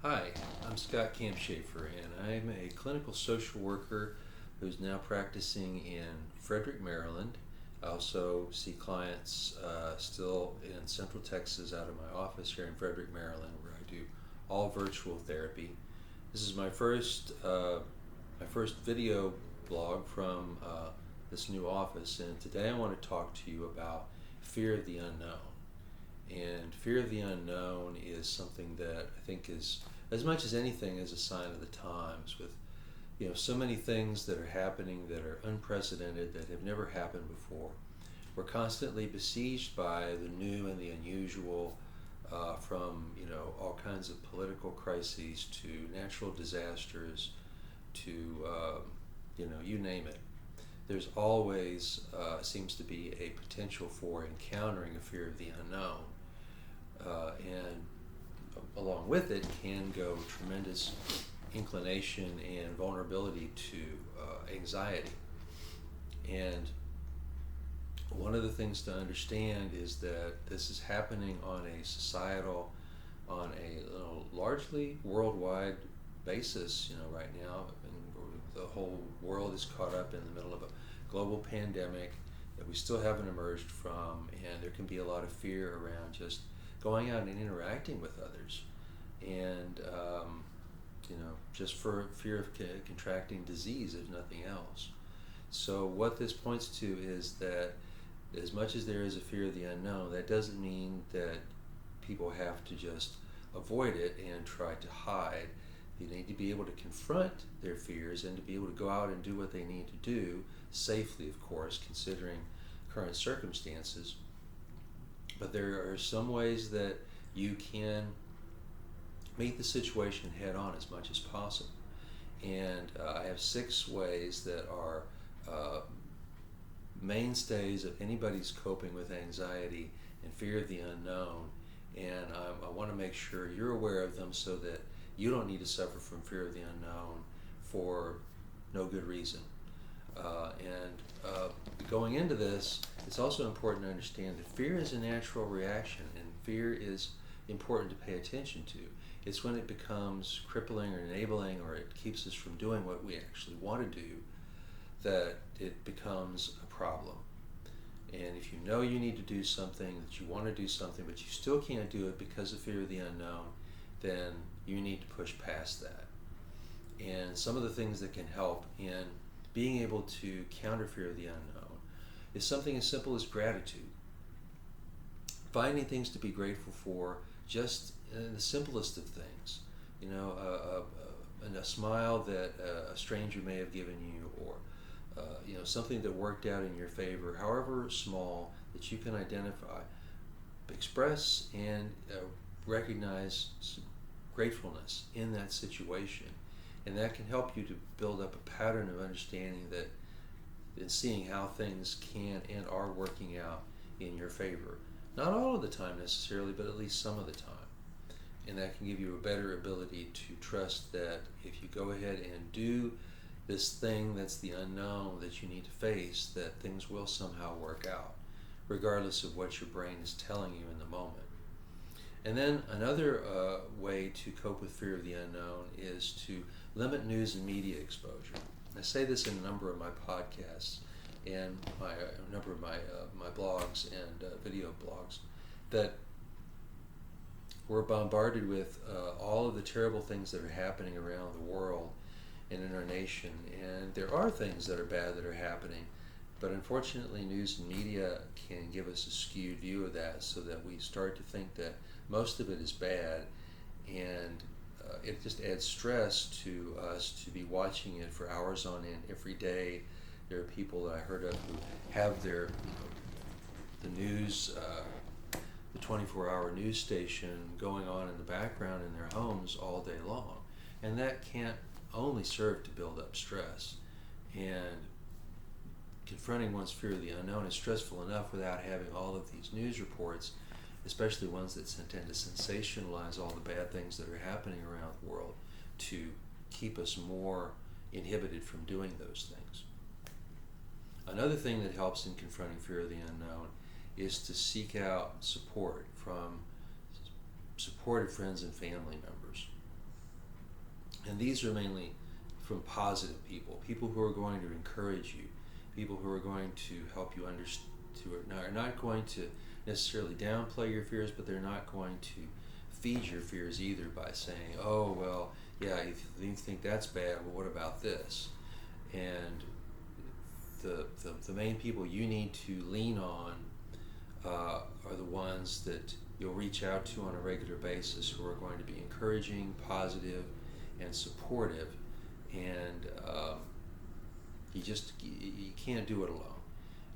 Hi, I'm Scott Campshafer, and I'm a clinical social worker who's now practicing in Frederick, Maryland. I also see clients still in Central Texas out of my office here in Frederick, Maryland, where I do all virtual therapy. This is my first video blog from this new office, and today I want to talk to you about fear of the unknown. And fear of the unknown is something that I think is, as much as anything, is a sign of the times. With so many things that are happening that are unprecedented, that have never happened before. We're constantly besieged by the new and the unusual, from all kinds of political crises to natural disasters to you name it. There's always seems to be a potential for encountering a fear of the unknown, and along with it can go tremendous inclination and vulnerability to anxiety. And one of the things to understand is that this is happening on a societal, on a largely worldwide basis. Right now, and the whole world is caught up in the middle of a global pandemic that we still haven't emerged from, and there can be a lot of fear around just going out and interacting with others, and just for fear of contracting disease, if nothing else. So what this points to is that as much as there is a fear of the unknown, that doesn't mean that people have to just avoid it and try to hide. They need to be able to confront their fears and to be able to go out and do what they need to do safely, of course, considering current circumstances. But there are some ways that you can meet the situation head on as much as possible. And I have 6 ways that are mainstays of anybody's coping with anxiety and fear of the unknown. And I want to make sure you're aware of them so that you don't need to suffer from fear of the unknown for no good reason. And going into this, it's also important to understand that fear is a natural reaction, and fear is important to pay attention to. It's when it becomes crippling or enabling, or it keeps us from doing what we actually want to do, that it becomes a problem. And if you know you need to do something, that you want to do something, but you still can't do it because of fear of the unknown, then you need to push past that. And some of the things that can help in being able to counter fear of the unknown is something as simple as gratitude. Finding things to be grateful for, just in the simplest of things. A smile that a stranger may have given you, or something that worked out in your favor, however small, that you can identify. Express and recognize gratefulness in that situation. And that can help you to build up a pattern of understanding that, and seeing how things can and are working out in your favor. Not all of the time necessarily, but at least some of the time. And that can give you a better ability to trust that if you go ahead and do this thing that's the unknown that you need to face, that things will somehow work out, regardless of what your brain is telling you in the moment. And then another way to cope with fear of the unknown is to limit news and media exposure. I say this in a number of my podcasts and a number of my blogs and video blogs, that we're bombarded with all of the terrible things that are happening around the world and in our nation. And there are things that are bad that are happening, but unfortunately news and media can give us a skewed view of that, so that we start to think that most of it is bad, and it just adds stress to us to be watching it for hours on end every day. There are people that I heard of who have their the news, the 24-hour news station going on in the background in their homes all day long, and that can't only serve to build up stress. And confronting one's fear of the unknown is stressful enough without having all of these news reports, especially ones that tend to sensationalize all the bad things that are happening around the world, to keep us more inhibited from doing those things. Another thing that helps in confronting fear of the unknown is to seek out support from supportive friends and family members. And these are mainly from positive people who are going to encourage you, people who are going to help you understand, are not going to necessarily downplay your fears, but they're not going to feed your fears either by saying, oh, well, yeah, if you think that's bad, well, what about this? And the main people you need to lean on are the ones that you'll reach out to on a regular basis, who are going to be encouraging, positive, and supportive. And you can't do it alone.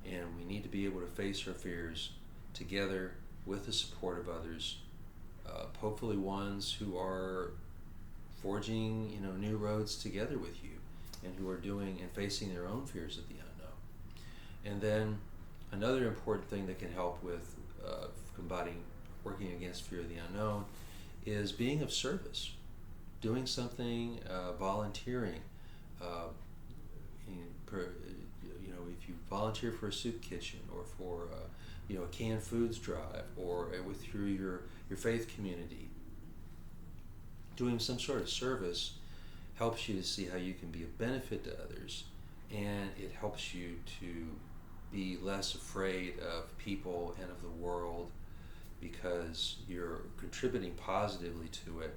And we need to be able to face our fears together with the support of others, hopefully ones who are forging new roads together with you, and who are doing and facing their own fears of the unknown. And then another important thing that can help with working against fear of the unknown, is being of service, doing something, volunteering. If you volunteer for a soup kitchen, or for a canned foods drive, or through your faith community, doing some sort of service helps you to see how you can be of benefit to others, and it helps you to be less afraid of people and of the world, because you're contributing positively to it.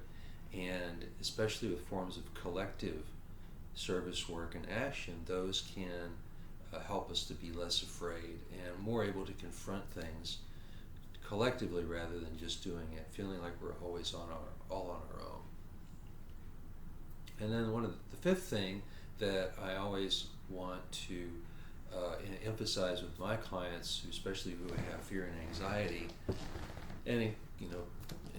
And especially with forms of collective service work and action, those can help us to be less afraid and more able to confront things collectively, rather than just doing it feeling like we're always all on our own. And then the fifth thing that I always want to emphasize with my clients, especially who have fear and anxiety, and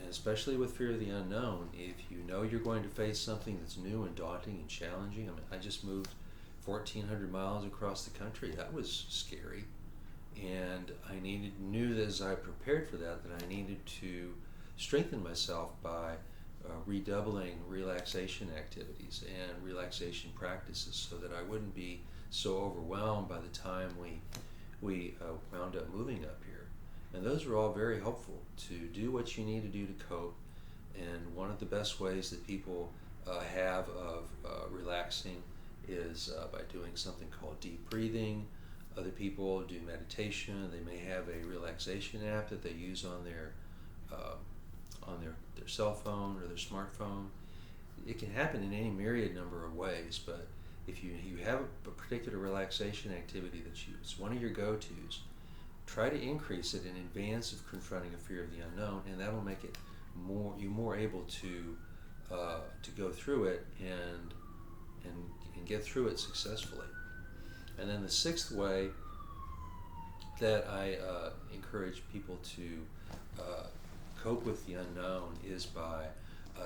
especially with fear of the unknown, if you know you're going to face something that's new and daunting and challenging. I just moved 1,400 miles across the country. That was scary, and I knew that as I prepared for that I needed to strengthen myself by redoubling relaxation activities and relaxation practices, so that I wouldn't be so overwhelmed by the time we wound up moving up here. And those are all very helpful to do what you need to do to cope. And one of the best ways that people have of relaxing is by doing something called deep breathing. Other people do meditation. They may have a relaxation app that they use on their cell phone or their smartphone. It can happen in any myriad number of ways, but if you have a particular relaxation activity it's one of your go-tos, try to increase it in advance of confronting a fear of the unknown, and that'll make it more able to go through it and get through it successfully. And then the sixth way that I encourage people to cope with the unknown is by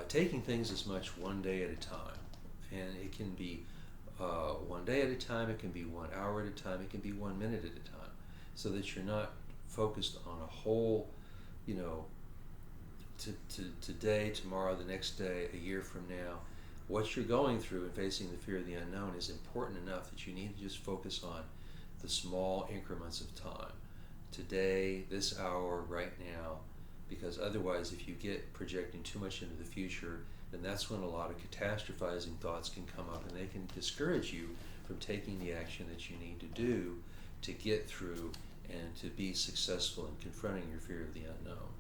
taking things as much one day at a time. And it can be 1 day at a time, it can be 1 hour at a time, it can be 1 minute at a time, so that you're not focused on a whole, today, tomorrow, the next day, a year from now. What you're going through and facing the fear of the unknown is important enough that you need to just focus on the small increments of time. Today, this hour, right now, because otherwise if you get projecting too much into the future, then that's when a lot of catastrophizing thoughts can come up, and they can discourage you from taking the action that you need to do to get through and to be successful in confronting your fear of the unknown.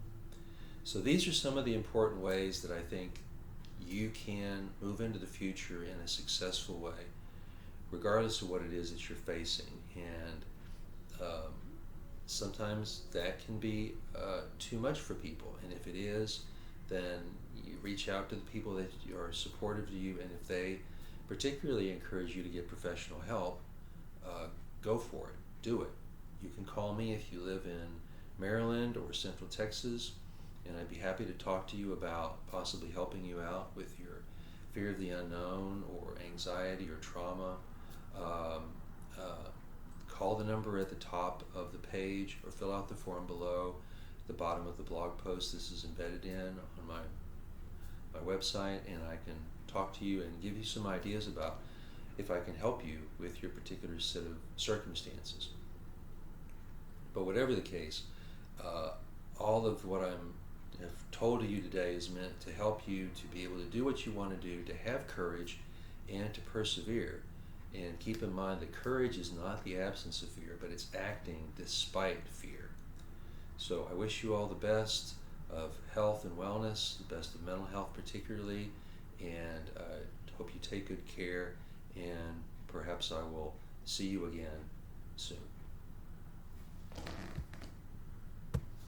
So these are some of the important ways that I think you can move into the future in a successful way, regardless of what it is that you're facing. And sometimes that can be too much for people, and if it is, then you reach out to the people that are supportive to you, and if they particularly encourage you to get professional help, go for it, do it. You can call me if you live in Maryland or Central Texas, and I'd be happy to talk to you about possibly helping you out with your fear of the unknown or anxiety or trauma. Call the number at the top of the page or fill out the form below the bottom of the blog post. This is embedded in on my website, and I can talk to you and give you some ideas about if I can help you with your particular set of circumstances. But whatever the case, all of what I'm have told to you today is meant to help you to be able to do what you want to do, to have courage, and to persevere. And keep in mind that courage is not the absence of fear, but it's acting despite fear. So I wish you all the best of health and wellness, the best of mental health particularly, and hope you take good care, and perhaps I will see you again soon.